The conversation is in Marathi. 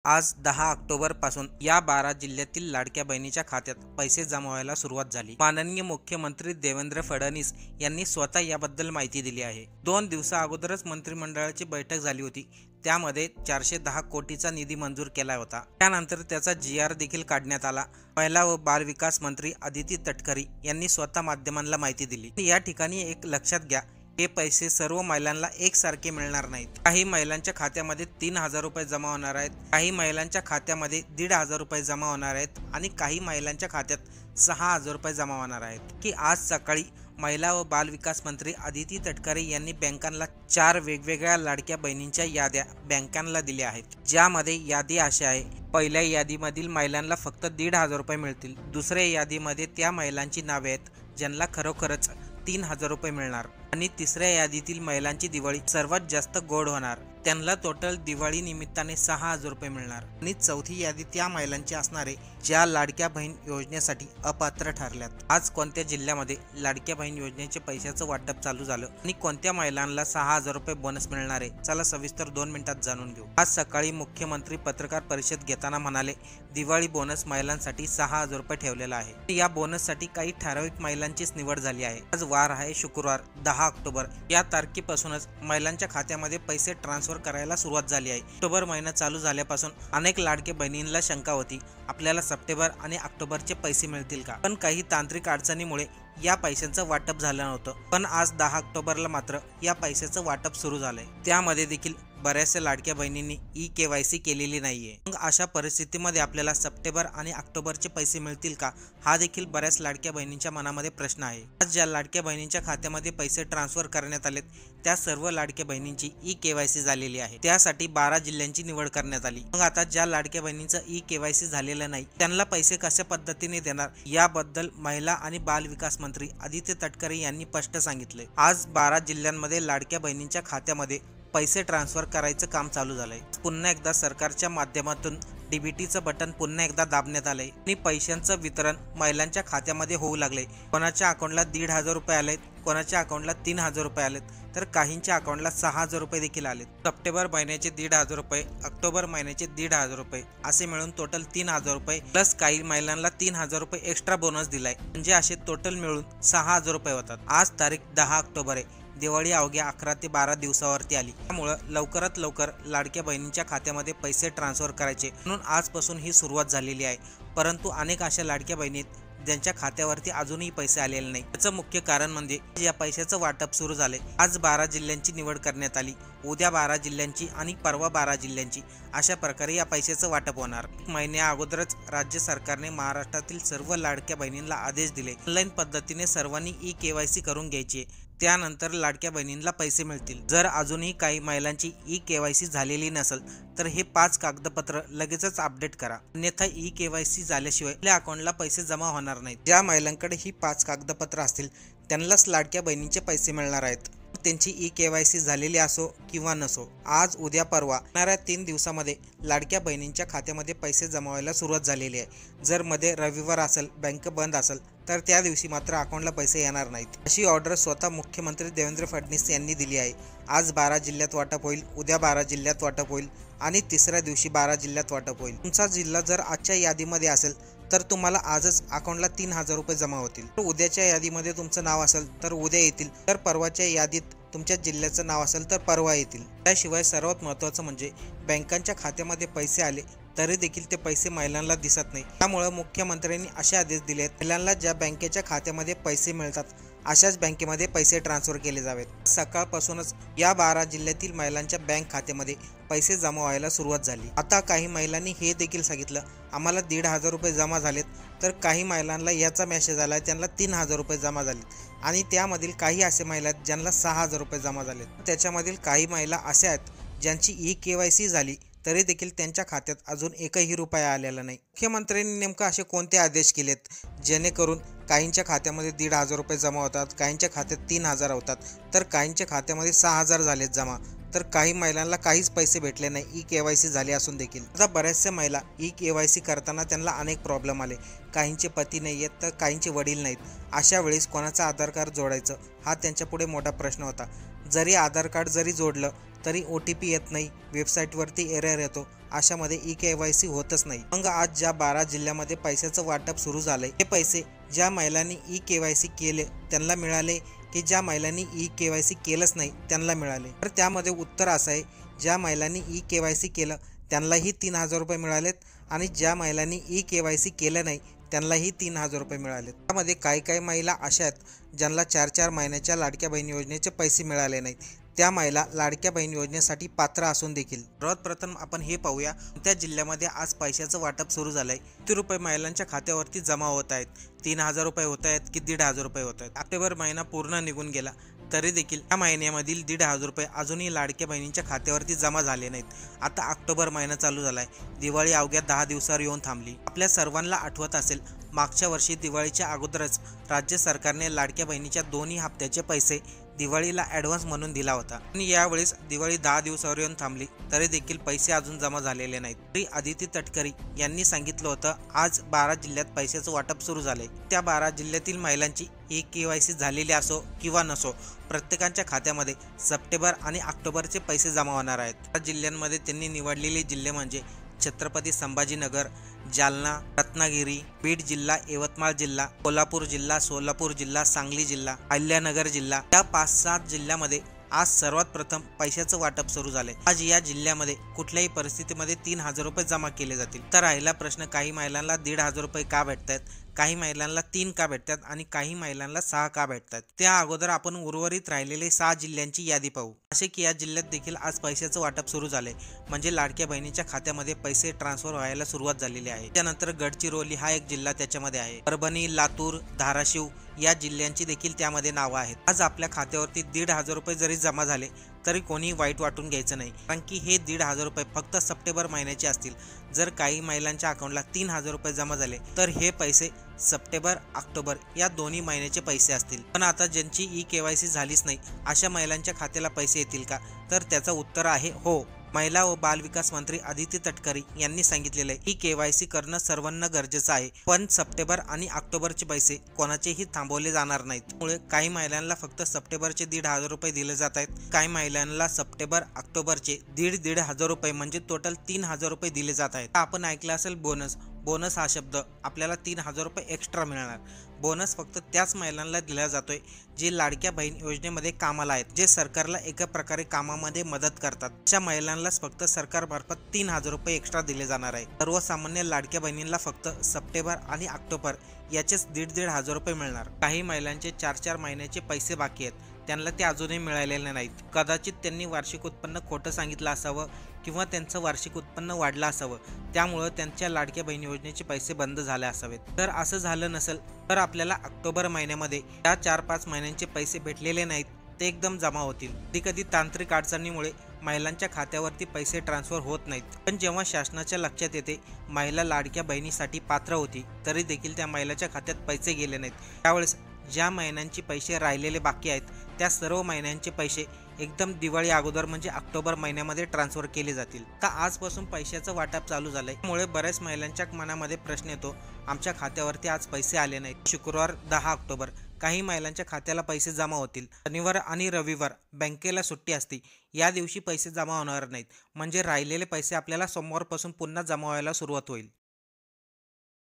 आज 10 ऑक्टोबर पासून या 12 जिल्ह्यातील लाडक्या बहिणीच्या खात्यात पैसे जमा व्हायला सुरुवात झाली। माननीय मुख्यमंत्री देवेंद्र फडणवीस यांनी स्वतः याबद्दल माहिती दिली आहे। 2 दिवसा अगोदरच मंत्रिमंडळाची बैठक झाली होती। त्यामध्ये 410 कोटीचा निधी मंजूर केला होता। त्यानंतर त्याचा GR देखील काढण्यात आला। महिला व बाल विकास मंत्री अदिती तटकरे यांनी स्वतः माध्यमांना माहिती दिली। या ठिकाणी एक लक्षात घ्या, हे पैसे सर्व महिलांना एकसारखे मिळणार नाहीत। काही महिलांच्या खात्यामध्ये 3000 रुपये जमा होणार आहेत, काही महिलांच्या खात्यामध्ये 1500 रुपये जमा होणार आहेत आणि काही महिलांच्या खात्यात 6000 रुपये जमा होणार आहेत। की आज सकाळी महिला व बाल विकास मंत्री अदिती तटकरे यांनी बँकांना 4 वेगवेगळ्या लाडक्या बहिणींच्या याद्या बँकांना दिल्या आहेत, ज्यामध्ये यादी अशी आहे। पहिल्या यादीमधील महिलांना फक्त 1500 रुपये मिळतील। दुसऱ्या यादीमध्ये त्या महिलांची नावे आहेत ज्यांना खरोखरच 3000 रुपये मिळणार आणि तिसऱ्या यादीतील महिलांची दिवाळी सर्वात जास्त गोड होणार, त्यांना टोटल दिवाळी निमित्ताने 6000 रुपये मिळणार आणि चौथी यादी त्या महिलांची असणारे ज्या लाडक्या बहीण योजनेसाठी अपात्र ठरल्यात। आज कोणत्या जिल्ह्यामध्ये लाडक्या बहीण योजनेचे पैशाचं वाटप चालू झालं आणि कोणत्या महिलांना 6000 रुपये बोनस मिळणार आहे, चला सविस्तर 2 मिनिटात जाणून घेऊ। आज सकाळी मुख्यमंत्री पत्रकार परिषद घेताना म्हणाले, दिवाळी बोनस महिलांसाठी 6000 रुपये ठेवलेला आहे। या बोनससाठी काही ठराविक महिलांचीच निवड झाली आहे। आज वार आहे शुक्रवार 10 ऑक्टोबर। या तारखेपासूनच महिलांच्या खात्यामध्ये पैसे ट्रान्सफर करायला सुरुवात झाली आहे। ऑक्टोबर महिना चालू झाल्यापासून अनेक लाडके बहिणींना शंका होती, आपल्याला सप्टेंबर आणि ऑक्टोबरचे पैसे मिळतील का? पण काही तांत्रिक अडचणीमुळे या पैशांचं वाटप झालं नव्हतं। पण आज 10 ऑक्टोबरला मात्र या पैशाचं वाटप सुरू झालंय। त्यामध्ये देखील बऱ्याचशा लाडक्या बहिणींनी KYC केलेली नाहीये। मग अशा परिस्थितीमध्ये आपल्याला सप्टेंबर आणि ऑक्टोबरचे पैसे मिळतील का, हा देखील बऱ्याच लाडक्या बहिणींच्या मनामध्ये प्रश्न आहे। आज ज्या लाडक्या बहिणींच्या खात्यामध्ये पैसे ट्रान्सफर करण्यात आलेत त्या सर्व लाडक्या बहिणींची KYC झालेली आहे। त्यासाठी 12 जिल्ह्यांची निवड करण्यात आली। मग आता ज्या लाडक्या बहिणींचं KYC झालेलं नाही त्यांना पैसे कशा पद्धतीने देणार, याबद्दल महिला आणि बाल विकास मंत्री अदिती तटकरे यांनी स्पष्ट सांगितले। आज 12 जिल्ह्यांमध्ये लाडक्या बहिणींच्या खात्यामध्ये पैसे ट्रान्सफर करायचं काम चालू झालंय। पुन्हा एकदा सरकारच्या माध्यमातून DBTचं बटन पुन्हा एकदा दाबण्यात आलंय आणि पैशांचं वितरण महिलांच्या खात्यामध्ये होऊ लागले। कोणाच्या अकाउंटला 1500 रुपये आलेत, कोणाच्या अकाउंटला 3000 रुपये आलेत, तर काहींच्या अकाउंटला 6000 रुपये देखील आलेत। सप्टेंबर महिन्याचे 1500 रुपये, ऑक्टोबर महिन्याचे 1500 रुपये असे मिळून टोटल 3000 रुपये प्लस काही महिलांना 3000 रुपये एक्स्ट्रा बोनस दिलाय, म्हणजे असे टोटल मिळून 6000 रुपये होतात। आज तारीख 10 ऑक्टोबर आहे। दिवाळी अवघ्या 11 ते 12 दिवसावरती आली, त्यामुळे लवकरात लवकर लाडक्या बहिणींच्या खात्यामध्ये पैसे ट्रान्सफर करायचे म्हणून आजपासून ही सुरुवात झालेली आहे। परंतु अनेक अशा लाडक्या बहिणी ज्यांच्या खात्यावरती अजूनही पैसे आलेले नाही। याचं मुख्य कारण म्हणजे या पैशाचं वाटप सुरू झाले। आज 12 जिल्ह्यांची निवड करण्यात आली, उद्या 12 जिल्ह्यांची आणि परवा 12 जिल्ह्यांची, अशा प्रकारे या पैशाचं वाटप होणार। महिन्या अगोदरच राज्य सरकारने महाराष्ट्रातील सर्व लाडक्या बहिणींना आदेश दिले, ऑनलाईन पद्धतीने सर्वांनी KYC करून घ्यायची, त्यानंतर लाडक्या बहिणींना पैसे मिळतील। जर अजूनही काही महिलांची KYC झालेली नसेल तर हे 5 कागदपत्र लगेचच अपडेट करा, अन्यथा KYC झाल्याशिवाय आपल्या अकाउंटला पैसे जमा होणार नाहीत। ज्या महिलांकडे ही 5 कागदपत्र असतील त्यांनाच लाडक्या बहिणींचे पैसे मिळणार आहेत, त्यांची KYC झालेली असो किंवा नसो। आज उद्या परवा येणाऱ्या 3 दिवसामध्ये लाडक्या बहिणींच्या खात्यामध्ये पैसे जमा व्हायला सुरुवात झालेली आहे। जर मध्ये रविवार असेल, बँक बंद असेल तर त्या दिवशी मात्र अकाउंटला पैसे येणार नाहीत। अशी ऑर्डर स्वतः मुख्यमंत्री देवेंद्र फडणवीस यांनी दिली आहे। आज 12 जिल्ह्यात वाटप होईल, उद्या 12 जिल्ह्यात वाटप होईल आणि तिसऱ्या दिवशी 12 जिल्ह्यात वाटप होईल। तुमचा जिल्हा जर आजच्या यादीमध्ये असेल तर तुम्हाला आजच अकाउंटला 3000 रुपये जमा होतील। उद्याच्या यादीमध्ये तुमचं नाव असेल तर उद्या येतील, तर परवाच्या यादीत तुमच्या जिल्ह्याचं नाव असेल तर परवा येतील। त्याशिवाय सर्वात महत्त्वाचं म्हणजे बँकांच्या खात्यामध्ये पैसे आले तरी देखील ते पैसे महिलांना दिसत नाही। त्यामुळे मुख्यमंत्र्यांनी असे आदेश दिले आहेत, महिलांना ज्या बँकेच्या खात्यामध्ये पैसे मिळतात अशाच बँकेमध्ये पैसे ट्रान्सफर केले जावेत। सकाळपासूनच या 12 जिल्ह्यातील महिलांच्या बँक खात्यामध्ये पैसे जमा व्हायला सुरुवात झाली। आता काही महिलांनी हे देखील सांगितलं, आम्हाला 1500 रुपये जमा झालेत, तर काही महिलांना याचा मेसेज आला त्यांना 3000 रुपये जमा झालेत आणि त्यामधील काही असे महिला आहेत ज्यांना 6000 रुपये जमा झालेत। त्याच्यामधील काही महिला अशा आहेत ज्यांची KYC झाली तरी देखील त्यांच्या खात्यात अजून एकही रुपया आलेला नाही। मुख्यमंत्र्यांनी नेमकं असे कोणते आदेश केलेत जेणेकरून काहींच्या खात्यामध्ये 1500 रुपये जमा होतात, काहींच्या खात्यात 3000 होतात, तर काहींच्या खात्यामध्ये 6000 झालेत जमा, तर काही महिलांना काहीच पैसे भेटले नाही KYC झाले असून देखील। आता बऱ्याचशा महिला KYC करताना त्यांना अनेक प्रॉब्लेम आले, काहींचे पती नाही आहेत तर काहींचे वडील नाहीत। अशा वेळेस कोणाचं आधार कार्ड जोडायचं हा त्यांच्या पुढे मोठा प्रश्न होता। जरी आधार कार्ड जरी जोडलं तरी OTP येत नाही, वेबसाईटवरती एरर येतो, अशामध्ये eKYC होतच नाही. मग आज ज्या 12 जिल्ह्यामध्ये पैशाचं वाटप सुरू झालंय, हे पैसे ज्या महिलांनी eKYC केले त्यांना मिळाले की ज्या महिलांनी eKYC केलंच नाही त्यांना मिळाले? तर त्यामध्ये उत्तर असं आहे, ज्या महिलांनी eKYC केलं त्यांनाही 3,000 रुपये मिळालेत आणि ज्या महिलांनी eKYC केलं नाही त्यांनाही 3,000 रुपये मिळालेत. त्यामध्ये काही महिला अशा आहेत ज्यांना 4-4 महिन्याच्या लाडक्या बहीण योजनेचे पैसे मिळाले नाहीत. त्या महिला लाडक्या बहीण योजनेसाठी पात्र असून देखील. सर्वात प्रथम आपण हे पाहूया, त्या जिल्ह्यामध्ये आज पैशाचं वाटप सुरू झालंय. किती रुपये महिलांच्या खात्यावरती जमा होत आहेत? 3,000 रुपये होत आहेत की 1,500 रुपये होत आहेत? ऑक्टोबर महिना पूर्ण निघून गेला तरी देखील या महिन्यामधील 1,500 रुपये अजूनही लाडक्या बहिणींच्या खात्यावरती जमा झाले नाहीत. आता ऑक्टोबर महिना चालू झालाय, दिवाळी अवघ्या 10 दिवसावर येऊन थांबली. आपल्या सर्वांना आठवत असेल, मागच्या वर्षी दिवाळीच्या अगोदरच राज्य सरकारने लाडक्या बहिणीच्या दोन्ही हप्त्याचे पैसे दिवाळीला ॲडव्हान्स म्हणून दिला होता. आणि यावेळेस दिवाळी 10 दिवसावर येऊन थांबली तरी देखील पैसे अजून जमा झालेले नाहीत. तरी आदिती तटकरे यांनी सांगितलं होतं, आज 12 जिल्ह्यात पैशाचं वाटप सुरू झालंय. त्या 12 जिल्ह्यातील महिलांची eKYC झालेली असो किंवा नसो, प्रत्येकाच्या खात्यामध्ये सप्टेंबर आणि ऑक्टोबरचे पैसे जमा होणार आहेत. या जिल्ह्यांमध्ये त्यांनी निवडलेले जिल्हे म्हणजे छत्रपती संभाजीनगर, जालना, रत्नागिरी, बीड जिल्हा, यवतमाळ जिल्हा, कोल्हापूर जिल्हा, सोलापूर जिल्हा, सांगली जिल्हा, अहिल्यानगर जिल्हा. या 5-7 जिल्ह्यामध्ये आज सर्वात प्रथम पैशाचं वाटप सुरू झालंय. आज या जिल्ह्यामध्ये कुठल्याही परिस्थितीमध्ये 3,000 रुपये जमा केले जातील. तर राहिला प्रश्न, काही महिलांना 1,500 रुपये का भेटतात, काही महिलांना 3 का भेटतात आणि काही महिलांना 6 का भेटतात? त्या अगोदर आपण उर्वरित राहिलेले 6 जिल्ह्यांची यादी पाहू. असे की या जिल्ह्यात देखील आज पैशाचं वाटप सुरू झालंय, म्हणजे लाडक्या बहिणीच्या खात्यामध्ये पैसे ट्रान्सफर व्हायला सुरुवात झालेली आहे. त्यानंतर गडचिरोली हा एक जिल्हा त्याच्यामध्ये आहे. परभणी, लातूर, धाराशिव या जिल्ह्यांची देखील त्यामध्ये नावं आहेत. आज आपल्या खात्यावरती 1,500 रुपये जरी जमा झाले तरी कोणी वाईट वाटून घ्यायचं नाही, कारण की हे 1,500 रुपये फक्त सप्टेंबर महिन्याचे असतील. जर काही महिलांच्या अकाउंटला 3,000 रुपये जमा झाले तर हे पैसे सप्टेंबर, ऑक्टोबर या दोन्ही महिन्याचे पैसे असतील. पण आता ज्यांची eKYC झालीच नाही अशा महिलांच्या खात्याला पैसे येतील का? तर त्याचं उत्तर आहे हो. महिला व बालविकास मंत्री आदिती तटकरे यांनी सांगितलेलं आहे, eKYC करणं सर्वांना गरजेचं आहे, पण सप्टेंबर आणि ऑक्टोबरचे पैसे कोणाचेही थांबवले जाणार नाहीत. त्यामुळे काही महिलांना फक्त सप्टेंबरचे 1,500 रुपये दिले जात आहेत, काही महिलांना सप्टेंबर, ऑक्टोबरचे 1,500 रुपये म्हणजे टोटल 3,000 रुपये दिले जात आहेत. आपण ऐकलं असेल बोनस. बोनस हा शब्द आपल्याला 3,000 रुपये एक्स्ट्रा मिळणार. बोनस फक्त त्याच महिलांना दिला जातोय जे लाडक्या बहीण योजनेमध्ये कामाला आहेत, जे सरकारला एका प्रकारे कामामध्ये मदत करतात. अशा महिलांनाच फक्त सरकारमार्फत 3,000 रुपये एक्स्ट्रा दिले जाणार आहे. सर्वसामान्य लाडक्या बहिणींना फक्त सप्टेंबर आणि ऑक्टोबर याचेच 1,500 रुपये मिळणार. काही महिलांचे 4-4 महिन्याचे पैसे बाकी आहेत, त्यांना ते अजूनही मिळालेले नाहीत. कदाचित त्यांनी वार्षिक उत्पन्न खोटं सांगितलं असावं किंवा त्यांचं वार्षिक उत्पन्न वाढलं असावं, त्यामुळं त्यांच्या लाडक्या बहीण योजनेचे पैसे बंद झाले असावेत. तर असं झालं नसेल तर आपल्याला ऑक्टोबर महिन्यामध्ये या 4-5 महिन्यांचे पैसे भेटलेले नाहीत ते एकदम जमा होतील. कधी तांत्रिक अडचणीमुळे महिलांच्या खात्यावरती पैसे ट्रान्सफर होत नाहीत. पण जेव्हा शासनाच्या लक्षात येते महिला लाडक्या बहिणीसाठी पात्र होती तरी देखील त्या महिलाच्या खात्यात पैसे गेले नाहीत, त्यावेळेस ज्या महिन्यांचे पैसे राहिलेले बाकी आहेत त्या सर्व महिन्यांचे पैसे एकदम दिवाळी अगोदर म्हणजे ऑक्टोबर महिन्यामध्ये ट्रान्सफर केले जातील. तर आजपासून पैशाचं वाटप चालू झालंय, त्यामुळे बऱ्याच महिलांच्या मनामध्ये प्रश्न येतो, आमच्या खात्यावरती आज पैसे आले नाहीत. शुक्रवार 10 ऑक्टोबर काही महिलांच्या खात्याला पैसे जमा होतील. शनिवार आणि रविवार बँकेला सुट्टी असते, या दिवशी पैसे जमा होणार नाहीत, म्हणजे राहिलेले पैसे आपल्याला सोमवारपासून पुन्हा जमा व्हायला सुरुवात होईल.